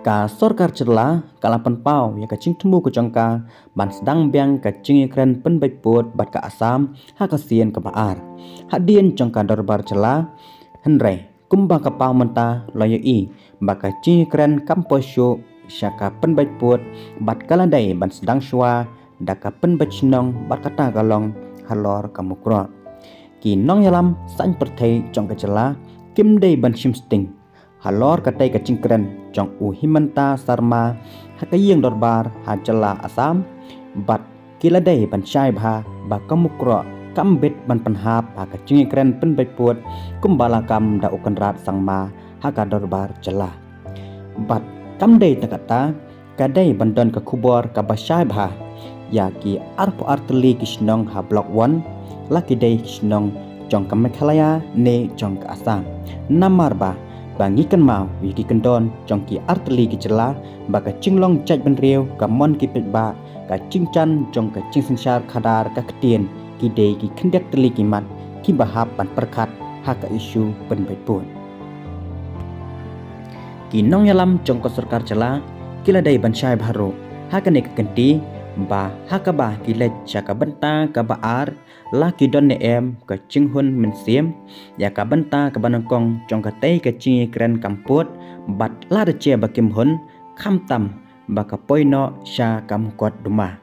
Ka sorkar cerla kalapan pau ya ka cingtemu ku jongka ban sedang biang ka cingikren penbaiput bat ka asam ha ka sien ka baar. Hadien jongka dorbar cerla henre kumba ka pau menta loyo i baka cingikren kamposyo syaka penbaiput bat kalandai ban sedang syua daka penbacnong bat kata galong halor kamukro. Ki nong yalam san perthai jongka cerla kimdei ban shimsting halor katai ka cingkren jong u himanta sarma hakayeng dorbar hajala asam bat kiladai ban syai bha ba kamukro kambet ban penhap haka cingkren penbaiput kumbala kam da ukanrat sangma haka dorbar jala bat kamdei takata kadai bandon ka kubor ka basyai bha ya ki arpo arteli kisnong ha blok 1 laki dei kisnong jong ka Meghalaya ne jong ka asam namar ba bangikan mau wiki kendon jongki arteli ki cerla baka cinglong caj benriu ka mon ki petba ka cingcan jong ka cingsingsar khadar ka ketien ki dei ki kendek teli ki mat ki bahap ban perkat haka isu penbaiput ki nong yalam jong ka sarkar cerla kila dei ban syai baru haka ne kenti ba haka ba ki lej ka benta ka baar la ki don ne em ka cinghun mensiem ya ka benta ka banangkong jong ka tei ka cingi kren kamput bat la de che ba kim hun kham tam ba ka poino sha kam kot duma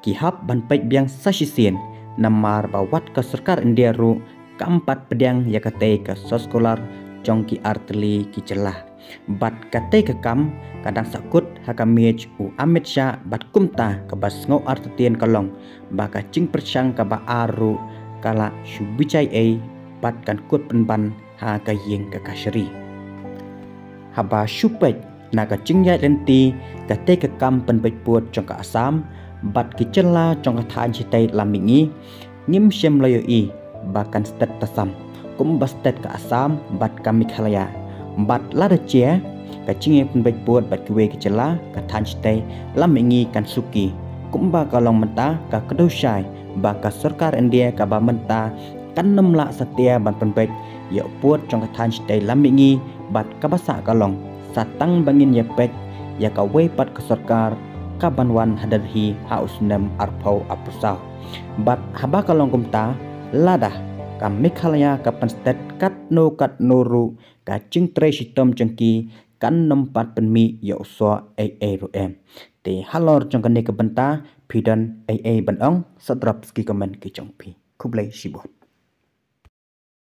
ki hap ban pek biang sasisien namar ba wat ka sarkar India ru kampat pedang ya ka tei ka soskolar jong ki arteli ki celah bat ka tei ka kam kadang sakut hakamiej u Amit Shah bat kumta ka bas ngau artetien kalong baka cing persyang ka ba aru kala syubicai ai bat kan kut penban ha ka yeng ka kasyri haba syupet na ka cingyai lenti ka te ka kam penbaiput jong ka asam bat ki cela jong ka than chitai lamingi ngim syem loyo i bakan stet tasam kum bastet ka asam bat ka Meghalaya bat lada che ka cingi penbaiput bat kuwe ki cela ka than chitai lamingi kan suki kumba kalong menta ka kedosyai baka sarkar India ka ba menta kan nemla setia ban penbaik ya put jong ka than chitai lamingi bat ka basa kalong satang bangin ya pek ya ka we pat ka sarkar ka banwan hadarhi hausnem arpau apusau bat haba kalong kumta lada ka Meghalaya ka panstet kat nuru ka cing tre sitom jengki kan nempat penmi ya uswa ru em te halor jong kan ne ka benta pidan ban ong sadrap ski komen ki jong pi kublai sibot